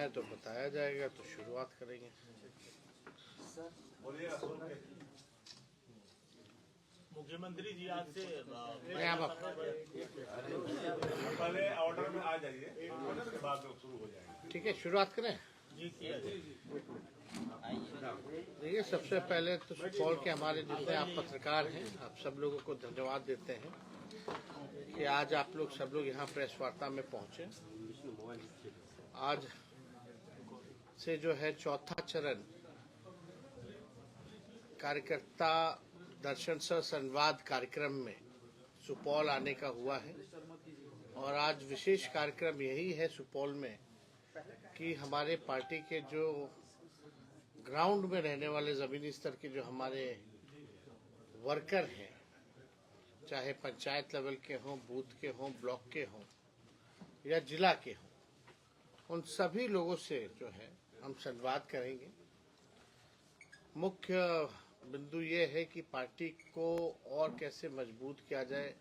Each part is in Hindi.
है तो बताया जाएगा, तो शुरुआत करेंगे। मुख्यमंत्री जी आज से पहले ऑर्डर में आ जाइए, ऑर्डर के बाद शुरू हो जाएगा। ठीक है, शुरुआत करें। देखिए, सबसे पहले तो सुपौल के हमारे जितने आप पत्रकार हैं, आप सब लोगों को धन्यवाद देते हैं कि आज आप लोग सब लोग यहाँ प्रेस वार्ता में पहुँचे। आज से जो है चौथा चरण कार्यकर्ता दर्शन सह संवाद कार्यक्रम में सुपौल आने का हुआ है। और आज विशेष कार्यक्रम यही है सुपौल में कि हमारे पार्टी के जो ग्राउंड में रहने वाले ज़मीनी स्तर के जो हमारे वर्कर हैं, चाहे पंचायत लेवल के हों, बूथ के हों, ब्लॉक के हों या जिला के हों, उन सभी लोगों से जो है हम संवाद करेंगे। मुख्य बिंदु ये है कि पार्टी को और कैसे मजबूत किया जाए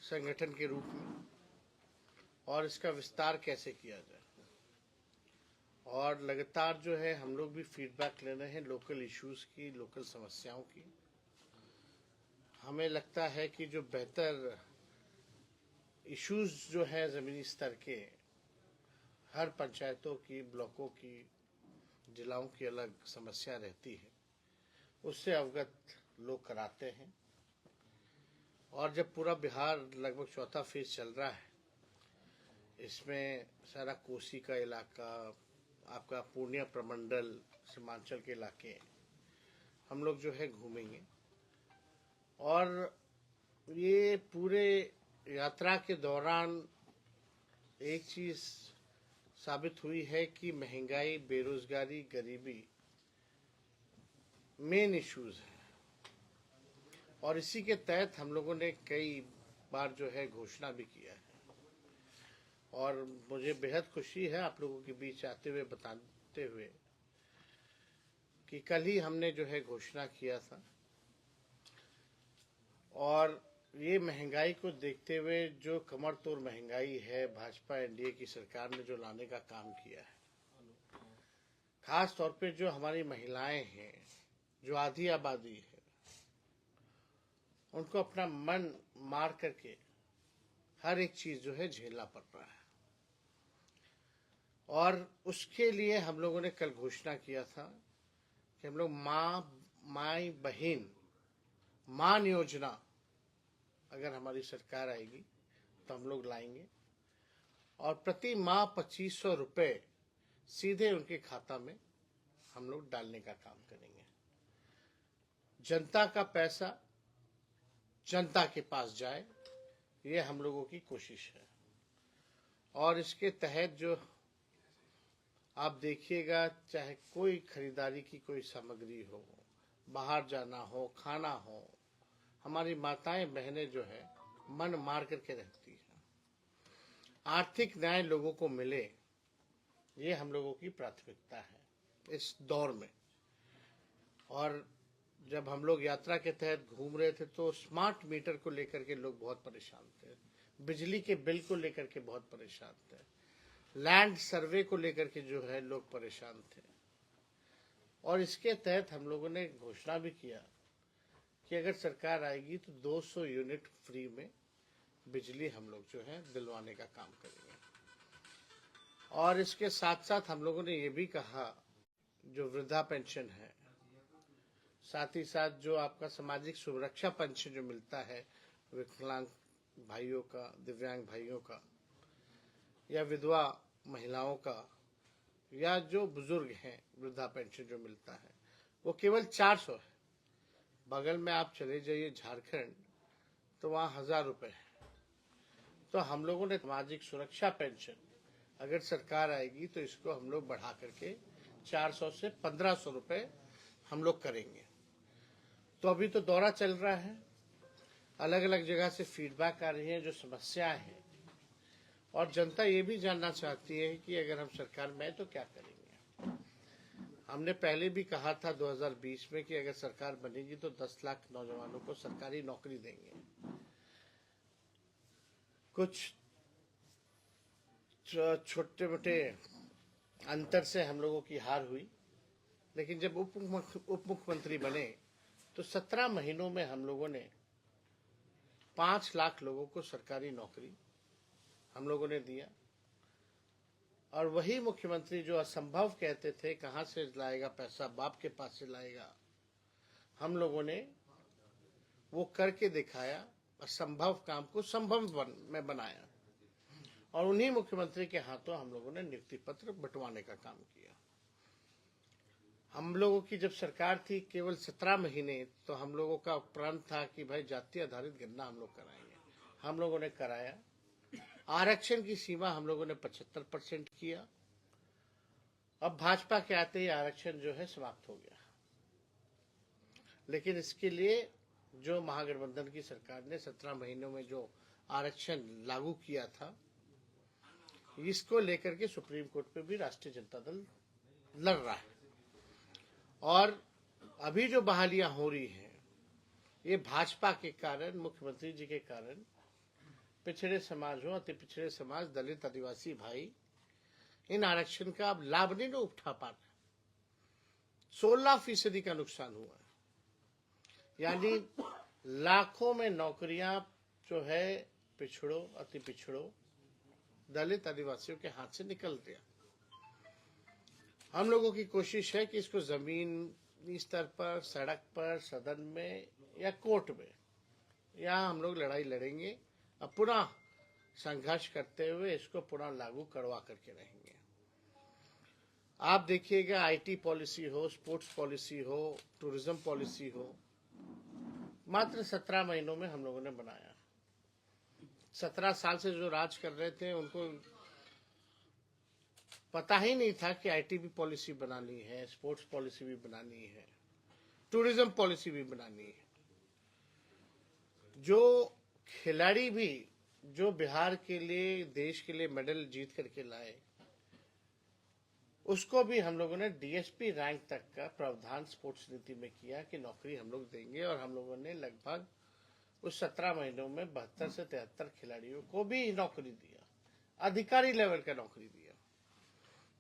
संगठन के रूप में, और इसका विस्तार कैसे किया जाए। और लगातार जो है हम लोग भी फीडबैक ले रहे हैं लोकल इश्यूज की, लोकल समस्याओं की। हमें लगता है कि जो बेहतर इश्यूज जो है ज़मीनी स्तर के, हर पंचायतों की, ब्लॉकों की, जिलाओं की अलग समस्या रहती है, उससे अवगत लोग कराते हैं। और जब पूरा बिहार लगभग चौथा फेज चल रहा है, इसमें सारा कोसी का इलाका, आपका पूर्णिया प्रमंडल, सीमांचल के इलाके हम लोग जो है घूमेंगे। और ये पूरे यात्रा के दौरान एक चीज़ साबित हुई है कि महंगाई, बेरोजगारी, गरीबी मेन इश्यूज हैं। और इसी के तहत हम लोगों ने कई बार जो है घोषणा भी किया है। और मुझे बेहद खुशी है आप लोगों के बीच आते हुए बताते हुए कि कल ही हमने जो है घोषणा किया था। और ये महंगाई को देखते हुए जो कमर तोड़ महंगाई है, भाजपा एनडीए की सरकार ने जो लाने का काम किया है, खास तौर पे जो हमारी महिलाएं हैं, जो आधी आबादी है, उनको अपना मन मार करके हर एक चीज जो है झेलना पड़ रहा है। और उसके लिए हम लोगों ने कल घोषणा किया था कि हम लोग माई बहन मान योजना अगर हमारी सरकार आएगी तो हम लोग लाएंगे। और प्रति माह 2500 रुपये सीधे उनके खाता में हम लोग डालने का काम करेंगे। जनता का पैसा जनता के पास जाए, ये हम लोगों की कोशिश है। और इसके तहत जो आप देखिएगा, चाहे कोई खरीदारी की कोई सामग्री हो, बाहर जाना हो, खाना हो, हमारी माताएं बहनें जो है मन मार करके रहती हैं। आर्थिक न्याय लोगों को मिले, ये हम लोगों की प्राथमिकता है इस दौर में। और जब हम लोग यात्रा के तहत घूम रहे थे तो स्मार्ट मीटर को लेकर के लोग बहुत परेशान थे, बिजली के बिल को लेकर के बहुत परेशान थे, लैंड सर्वे को लेकर के जो है लोग परेशान थे। और इसके तहत हम लोगों ने घोषणा भी किया कि अगर सरकार आएगी तो 200 यूनिट फ्री में बिजली हम लोग जो है दिलवाने का काम करेंगे। और इसके साथ साथ हम लोगों ने ये भी कहा, जो वृद्धा पेंशन है, साथ ही साथ जो आपका सामाजिक सुरक्षा पेंशन जो मिलता है विकलांग भाइयों का, दिव्यांग भाइयों का, या विधवा महिलाओं का, या जो बुजुर्ग हैं, वृद्धा पेंशन जो मिलता है वो केवल 400 है। बगल में आप चले जाइए झारखंड, तो वहाँ 1000 रुपये है। तो हम लोगों ने सामाजिक सुरक्षा पेंशन अगर सरकार आएगी तो इसको हम लोग बढ़ा करके 400 से 1500 रुपये हम लोग करेंगे। तो अभी तो दौरा चल रहा है, अलग अलग जगह से फीडबैक आ रही है, जो समस्याएं हैं। और जनता ये भी जानना चाहती है कि अगर हम सरकार में आए तो क्या करेंगे। हमने पहले भी कहा था 2020 में कि अगर सरकार बनेगी तो 10 लाख नौजवानों को सरकारी नौकरी देंगे। कुछ छोटे मोटे अंतर से हम लोगों की हार हुई। लेकिन जब उप मुख्यमंत्री बने तो 17 महीनों में हम लोगों ने 5 लाख लोगों को सरकारी नौकरी हम लोगों ने दिया। और वही मुख्यमंत्री जो असंभव कहते थे, कहां से लाएगा पैसा, बाप के पास से लाएगा, हम लोगों ने वो करके दिखाया। असंभव काम को संभव में बनाया। और उन्हीं मुख्यमंत्री के हाथों हम लोगों ने नियुक्ति पत्र बंटवाने का काम किया। हम लोगों की जब सरकार थी केवल 17 महीने, तो हम लोगों का प्रण था कि भाई जाति आधारित गणना हम लोग कराएंगे। हम लोगों ने कराया। आरक्षण की सीमा हम लोगों ने 75% किया। अब भाजपा के आते ही आरक्षण जो है समाप्त हो गया। लेकिन इसके लिए जो महागठबंधन की सरकार ने 17 महीनों में जो आरक्षण लागू किया था, इसको लेकर के सुप्रीम कोर्ट पे भी राष्ट्रीय जनता दल लड़ रहा है। और अभी जो बहालियां हो रही हैं, ये भाजपा के कारण, मुख्यमंत्री जी के कारण पिछड़े समाज हो, अति पिछड़े समाज, दलित, आदिवासी भाई इन आरक्षण का अब लाभ नहीं उठा पा रहे। 16% का नुकसान हुआ है। यानी लाखों में नौकरियां जो है पिछड़ों, अति पिछड़ों, दलित, आदिवासियों के हाथ से निकल गया। हम लोगों की कोशिश है कि इसको जमीनी स्तर पर, सड़क पर, सदन में या कोर्ट में, यहाँ हम लोग लड़ाई लड़ेंगे और पुनः संघर्ष करते हुए इसको पुनः लागू करवा करके रहेंगे। आप देखिएगा, आईटी पॉलिसी हो, स्पोर्ट्स पॉलिसी हो, टूरिज्म पॉलिसी हो, मात्र 17 महीनों में हम लोगों ने बनाया। 17 साल से जो राज कर रहे थे उनको पता ही नहीं था कि आईटी भी पॉलिसी बनानी है, स्पोर्ट्स पॉलिसी भी बनानी है, टूरिज्म पॉलिसी भी बनानी है। जो खिलाड़ी भी जो बिहार के लिए, देश के लिए मेडल जीत करके लाए, उसको भी हम लोगों ने डीएसपी रैंक तक का प्रावधान स्पोर्ट्स नीति में किया कि नौकरी हम लोग देंगे। और हम लोगों ने लगभग उस 17 महीनों में 72 से 73 खिलाड़ियों को भी नौकरी दिया, अधिकारी लेवल का नौकरी दिया।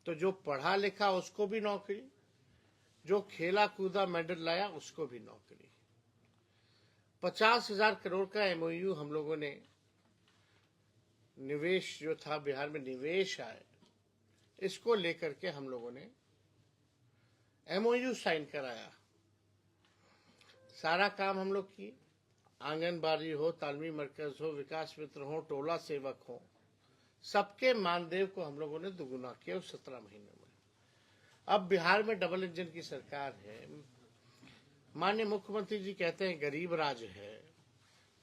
तो जो पढ़ा लिखा उसको भी नौकरी, जो खेला कूदा मेडल लाया उसको भी नौकरी। 50,000 करोड़ का एमओयू हम लोगों ने, निवेश जो था बिहार में निवेश आए, इसको लेकर के हम लोगों ने एमओयू साइन कराया। सारा काम हम लोग किए। आंगनबाड़ी हो, तालमी मरकज हो, विकास मित्र हो, टोला सेवक हो, सबके मानदेय को हम लोगों ने दुगुना किया उस 17 महीनों में। अब बिहार में डबल इंजन की सरकार है। माननीय मुख्यमंत्री जी कहते हैं गरीब राज है।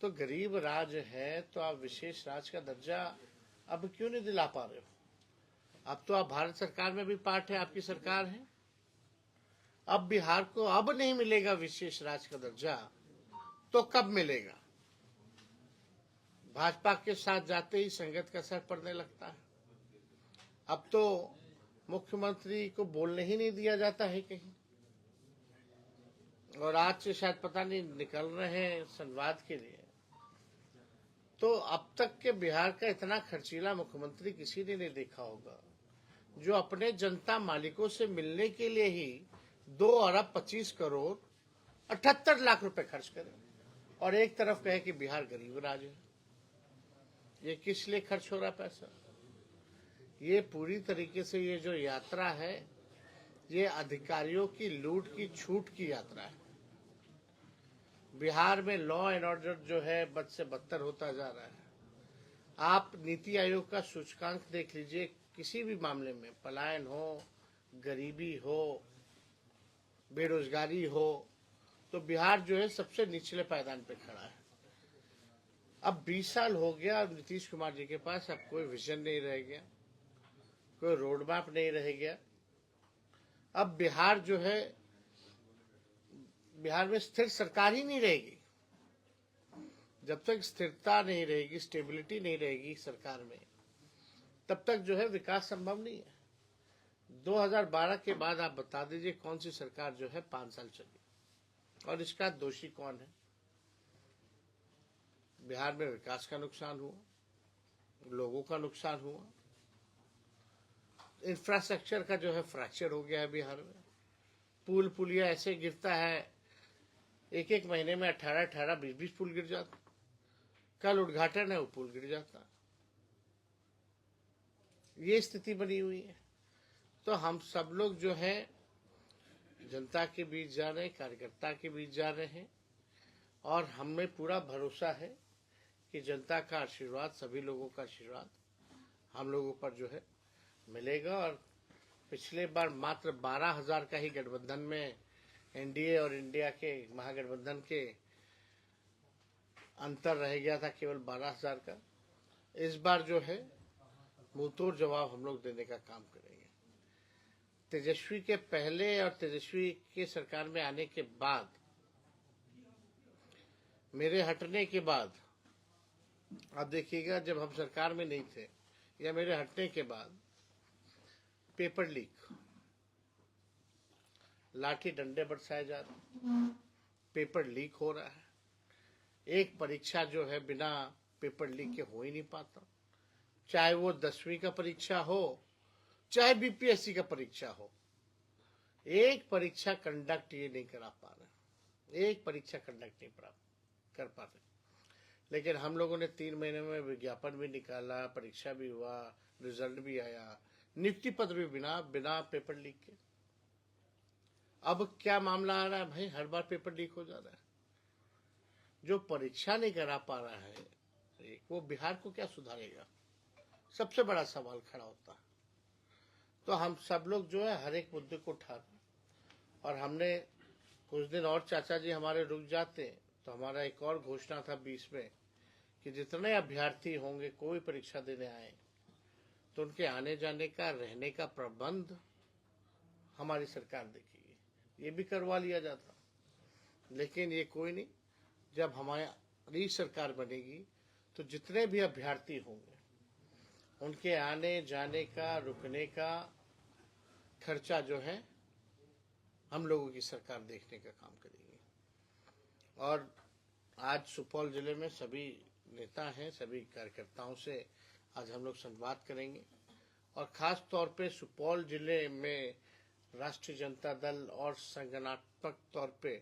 तो गरीब राज है तो आप विशेष राज का दर्जा अब क्यों नहीं दिला पा रहे हो? अब तो आप भारत सरकार में भी पार्ट है, आपकी सरकार है। अब बिहार को अब नहीं मिलेगा विशेष राज का दर्जा, तो कब मिलेगा? भाजपा के साथ जाते ही संगत का असर पड़ने लगता है। अब तो मुख्यमंत्री को बोलने ही नहीं दिया जाता है कहीं। और आज से शायद पता नहीं निकल रहे हैं संवाद के लिए। तो अब तक के बिहार का इतना खर्चीला मुख्यमंत्री किसी ने नहीं देखा होगा, जो अपने जनता मालिकों से मिलने के लिए ही 2 अरब 25 करोड़ 78 लाख रुपए खर्च करे और एक तरफ कहे कि बिहार गरीब राज्य है। ये किस लिए खर्च हो रहा पैसा? ये पूरी तरीके से ये जो यात्रा है, ये अधिकारियों की लूट की छूट की यात्रा है। बिहार में लॉ एंड ऑर्डर जो है बद से बदतर होता जा रहा है। आप नीति आयोग का सूचकांक देख लीजिए, किसी भी मामले में पलायन हो, गरीबी हो, बेरोजगारी हो, तो बिहार जो है सबसे निचले पायदान पे खड़ा है। अब 20 साल हो गया, अब नीतीश कुमार जी के पास अब कोई विजन नहीं रह गया, कोई रोड मैप नहीं रह गया। अब बिहार जो है, बिहार में स्थिर सरकार ही नहीं रहेगी। जब तक स्थिरता नहीं रहेगी, स्टेबिलिटी नहीं रहेगी सरकार में, तब तक जो है विकास संभव नहीं है। 2012 के बाद आप बता दीजिए कौन सी सरकार जो है 5 साल चली, और इसका दोषी कौन है? बिहार में विकास का नुकसान हुआ, लोगों का नुकसान हुआ। इंफ्रास्ट्रक्चर का जो है फ्रैक्चर हो गया है बिहार में। पुल पुलिया ऐसे गिरता है, एक एक महीने में 18-18, 20-20 पुल गिर जाता। कल उद्घाटन है, वो पुल गिर जाता। ये स्थिति बनी हुई है। तो हम सब लोग जो है जनता के बीच जा रहे हैं, कार्यकर्ता के बीच जा रहे हैं, और हमें पूरा भरोसा है कि जनता का आशीर्वाद, सभी लोगों का आशीर्वाद हम लोगों पर जो है मिलेगा। और पिछले बार मात्र 12,000 का ही गठबंधन में एनडीए और इंडिया के महागठबंधन के अंतर रह गया था, केवल 12,000 का। इस बार जो है मुंहतोड़ जवाब हम लोग देने का काम करेंगे। तेजस्वी के पहले और तेजस्वी के सरकार में आने के बाद, मेरे हटने के बाद, आप देखिएगा जब हम सरकार में नहीं थे या मेरे हटने के बाद, पेपर लीक, लाठी डंडे बरसाए जा रहे, पेपर लीक हो रहा है। एक परीक्षा जो है बिना पेपर लीक के हो ही नहीं पाता, चाहे वो 10वीं का परीक्षा हो, चाहे बीपीएससी का परीक्षा हो। एक परीक्षा कंडक्ट ये नहीं करा पा रहे, एक परीक्षा कंडक्ट नहीं कर पा रहे। लेकिन हम लोगों ने 3 महीने में विज्ञापन भी निकाला, परीक्षा भी हुआ, रिजल्ट भी आया, नियुक्ति पत्र भी बिना पेपर लीक के। अब क्या मामला आ रहा है भाई, हर बार पेपर लीक हो जा रहा है। जो परीक्षा नहीं करा पा रहा है वो बिहार को क्या सुधारेगा, सबसे बड़ा सवाल खड़ा होता है। तो हम सब लोग जो है हर एक मुद्दे को उठा रहे, और हमने कुछ दिन और चाचा जी हमारे रुक जाते तो हमारा एक और घोषणा था 20 में कि जितने अभ्यर्थी होंगे कोई परीक्षा देने आए तो उनके आने जाने का, रहने का प्रबंध हमारी सरकार देखेगी। ये भी करवा लिया जाता, लेकिन ये कोई नहीं। जब हमारी सरकार बनेगी तो जितने भी अभ्यर्थी होंगे उनके आने जाने का, रुकने का खर्चा जो है हम लोगों की सरकार देखने का काम करेगी। और आज सुपौल जिले में सभी नेता हैं, सभी कार्यकर्ताओं से आज हम लोग संवाद करेंगे, और खास तौर पे सुपौल जिले में राष्ट्रीय जनता दल और संगठनात्मक तौर पे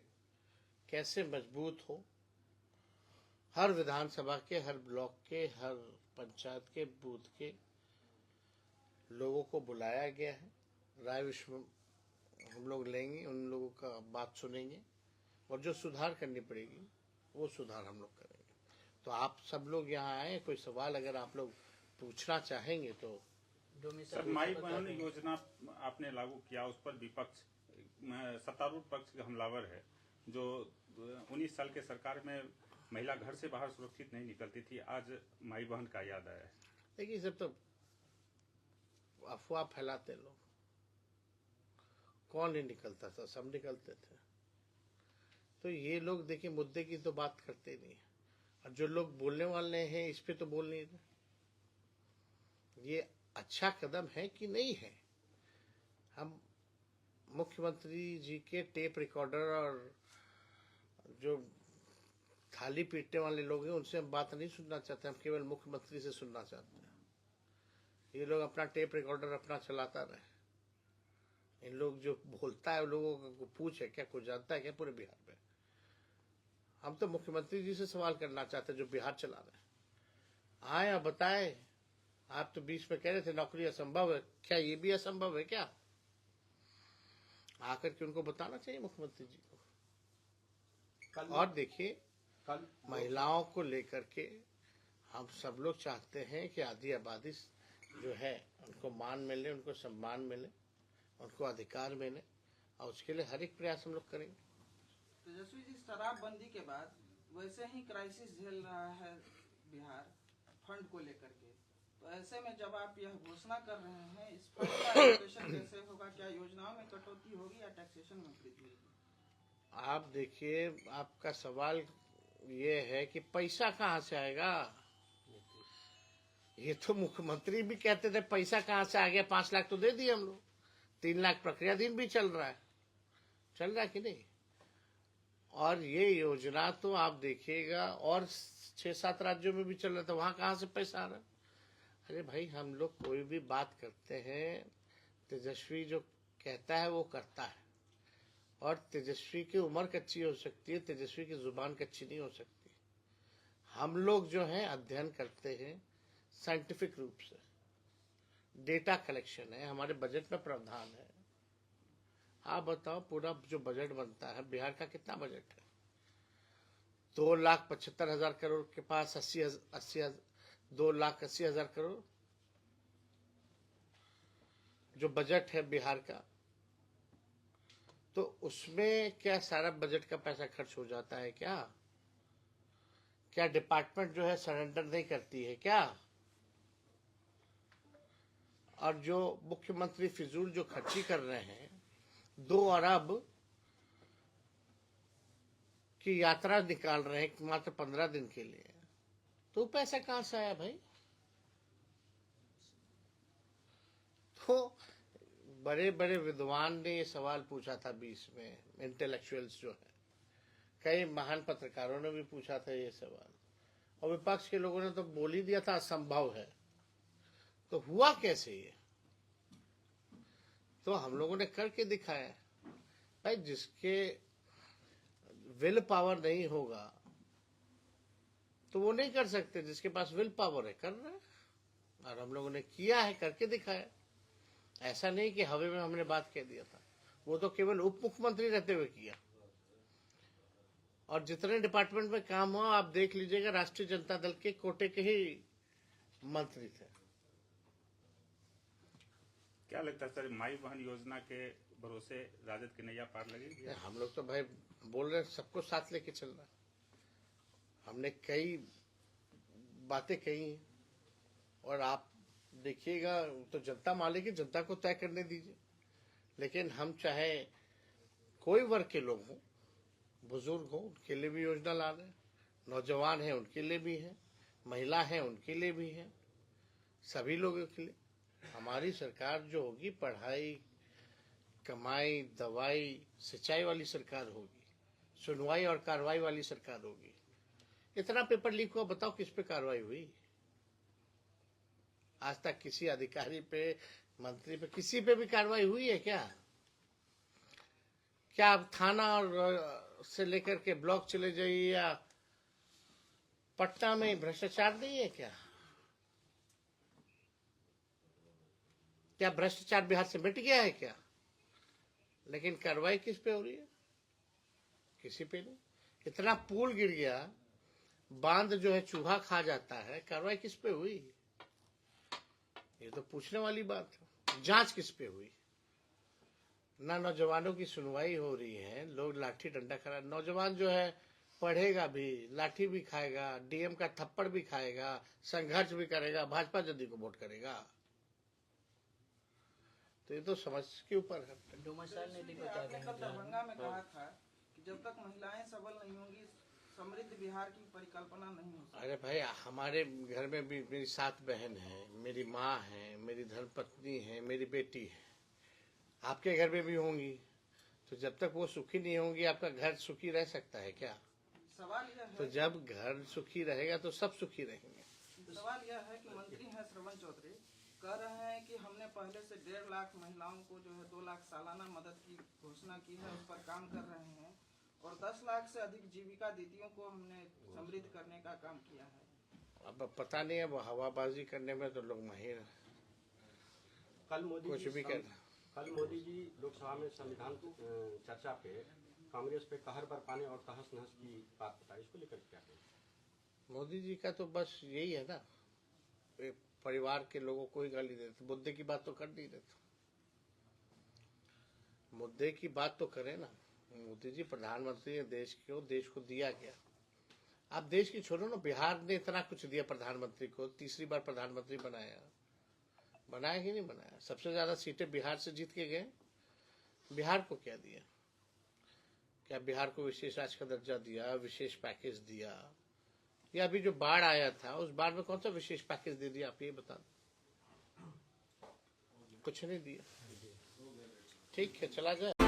कैसे मजबूत हो। हर विधानसभा के, हर ब्लॉक के, हर पंचायत के, बूथ के लोगों को बुलाया गया है। राय विश्व हम लोग लेंगे, उन लोगों का बात सुनेंगे, और जो सुधार करनी पड़ेगी वो सुधार हम लोग करेंगे। तो आप सब लोग यहाँ आए, कोई सवाल अगर आप लोग पूछना चाहेंगे तो। सर, माई बहन योजना आपने लागू किया, उस पर विपक्ष, सत्तारूढ़ पक्ष हमलावर है, जो 19 साल के सरकार में महिला घर से बाहर सुरक्षित नहीं निकलती थी, आज माई बहन का याद आया है। देखिए, सब तो अफवाह फैलाते लोग। कौन नहीं निकलता था, सब निकलते थे। तो ये लोग देखिए मुद्दे की तो बात करते नहीं, और जो लोग बोलने वाले हैं इस पे तो बोल नहीं रहे। ये अच्छा कदम है कि नहीं है? हम मुख्यमंत्री जी के टेप रिकॉर्डर और जो थाली पीटने वाले लोग हैं उनसे हम बात नहीं सुनना चाहते, हम केवल मुख्यमंत्री से सुनना चाहते हैं। ये लोग अपना टेप रिकॉर्डर अपना चलाता रहे। इन लोग जो बोलता है, लोगों को पूछे क्या कुछ जानता है क्या पूरे बिहार में? हम तो मुख्यमंत्री जी से सवाल करना चाहते हैं जो बिहार चला रहे हैं। आए और बताए। आप तो 20 में कह रहे थे नौकरी असंभव है, क्या ये भी असंभव है क्या? आकर के उनको बताना चाहिए मुख्यमंत्री जी को। और देखिए, महिलाओं को लेकर के हम सब लोग चाहते हैं कि आधी आबादी जो है उनको मान मिले, उनको सम्मान मिले, उनको अधिकार मिले, और उसके लिए हर एक प्रयास हम लोग करेंगे। तेजस्वी जी, शराबबंदी के बाद वैसे ही क्राइसिस झेल रहा है बिहार फंड को लेकर के, तो ऐसे में जब आप यह घोषणा कर रहे हैं, इस फंड का एलोकेशन कैसे होगा? क्या योजनाओं में कटौती होगी या टैक्सेशन में वृद्धि होगी? आप देखिए, आपका सवाल ये है कि पैसा कहाँ से आएगा? ये तो मुख्यमंत्री भी कहते थे पैसा कहाँ से आ गया, 5 लाख तो दे दिए हम लोग, 3 लाख प्रक्रियाधीन भी चल रहा है कि नहीं? और ये योजना तो आप देखिएगा और 6-7 राज्यों में भी चल रहा था, वहां कहाँ से पैसा आ रहा है? अरे भाई, हम लोग कोई भी बात करते हैं तेजस्वी जो कहता है वो करता है, और तेजस्वी की उम्र कच्ची हो सकती है, तेजस्वी की जुबान कच्ची नहीं हो सकती। हम लोग जो हैं अध्ययन करते हैं साइंटिफिक रूप से, डेटा कलेक्शन है, हमारे बजट में प्रावधान है। आप बताओ, पूरा जो बजट बनता है, बिहार का कितना बजट है? 2,75,000 करोड़ के पास 2,80,000 करोड़ जो बजट है बिहार का, तो उसमें क्या सारा बजट का पैसा खर्च हो जाता है क्या? क्या डिपार्टमेंट जो है सरेंडर नहीं करती है क्या? और जो मुख्यमंत्री फिजूल जो खर्ची कर रहे हैं, 2 अरब की यात्रा निकाल रहे हैं मात्र 15 दिन के लिए, तो पैसा कहां से आया भाई? तो बड़े बड़े विद्वान ने ये सवाल पूछा था 20 में, इंटेलेक्चुअल्स जो है, कई महान पत्रकारों ने भी पूछा था ये सवाल, और विपक्ष के लोगों ने तो बोल ही दिया था असंभव है। तो हुआ कैसे ये? तो हम लोगों ने करके दिखाया भाई। जिसके विल पावर नहीं होगा तो वो नहीं कर सकते, जिसके पास विल पावर है कर रहे हैं, और हम लोगों ने किया है, करके दिखाया। ऐसा नहीं कि हवा में हमने बात कह दिया था, वो तो केवल उप मुख्यमंत्री रहते हुए किया। और जितने डिपार्टमेंट में काम हुआ आप देख लीजिएगा, राष्ट्रीय जनता दल के कोटे के ही मंत्री थे। क्या लगता है सर, माई बहन योजना के भरोसे राजद की नैया पार लगेगी? हम लोग तो भाई बोल रहे हैं सबको साथ लेके चल रहा है। हमने कई बातें कही हैं, और आप देखिएगा तो जनता मालिक है, जनता को तय करने दीजिए। लेकिन हम चाहे कोई वर्ग के लोग हों, बुजुर्ग हों, उनके लिए भी योजना ला रहे हैं, नौजवान हैं उनके लिए भी है, महिला हैं उनके लिए भी है, सभी लोगों के लिए। हमारी सरकार जो होगी, पढ़ाई, कमाई, दवाई, सिंचाई वाली सरकार होगी, सुनवाई और कार्रवाई वाली सरकार होगी। इतना पेपर लीक हुआ, बताओ किस पे कार्रवाई हुई? आज तक किसी अधिकारी पे, मंत्री पे, किसी पे भी कार्रवाई हुई है क्या? क्या आप थाना और से लेकर के ब्लॉक चले जाइए, या पटना में भ्रष्टाचार नहीं है क्या? क्या भ्रष्टाचार बिहार से मिट गया है क्या? लेकिन कार्रवाई किस पे हो रही है? किसी पे नहीं। इतना पुल गिर गया, बांध जो है चूहा खा जाता है, कार्रवाई किस पे हुई? ये तो पूछने वाली बात है। जांच किस पे हुई? ना नौजवानों की सुनवाई हो रही है, लोग लाठी डंडा करा। नौजवान जो है पढ़ेगा भी, लाठी भी खाएगा, डीएम का थप्पड़ भी खाएगा, संघर्ष भी करेगा, भाजपा जदयू को वोट करेगा। तो ये तो समझ के ऊपर है। आपने कल दरभंगा में कहा था कि जब तक महिलाएं सबल नहीं होंगी, समृद्ध बिहार की परिकल्पना नहीं हो सकती। अरे भाई, हमारे घर में भी मेरी 7 बहन है, मेरी माँ है, मेरी धर्मपत्नी है, मेरी बेटी है, आपके घर में भी होंगी। तो जब तक वो सुखी नहीं होंगी, आपका घर सुखी रह सकता है क्या? सवाल यह है, तो जब घर सुखी रहेगा तो सब सुखी रहेंगे। सवाल यह है कि मंत्री हैं श्रवण चौधरी, कह रहे हैं कि हमने पहले से 1.5 लाख महिलाओं को जो है 2 लाख सालाना मदद की घोषणा की है, उस पर काम कर रहे हैं, और 10 लाख से अधिक जीविका दीदियों को हमने समृद्ध करने का काम किया है। अब पता नहीं है, वो हवाबाजी करने में तो लोग माहिर हैं, कल मोदी कुछ जी भी कर। कल मोदी जी लोकसभा में संविधान चर्चा पे कांग्रेस पे कहर बरपाने और तहस नहस की बात बताई, इसको लेकर क्या कहें? मोदी जी का तो बस यही है ना, परिवार के लोगों को ही गाली देते, मुद्दे की बात तो कर नहीं देते। मुद्दे की बात तो करें ना। मोदी जी प्रधानमंत्री है देश को दिया क्या? आप देश की छोड़ो ना, बिहार ने इतना कुछ दिया प्रधानमंत्री को, तीसरी बार प्रधानमंत्री बनाया कि नहीं बनाया? सबसे ज्यादा सीटें बिहार से जीत के गए। बिहार को क्या दिया? क्या बिहार को विशेष राज्य का दर्जा दिया, विशेष पैकेज दिया? या अभी जो बाढ़ आया था, उस बाढ़ में कौन सा विशेष पैकेज दे दिया? आप ये बता दो। कुछ नहीं दिया। ठीक है, चला जाए।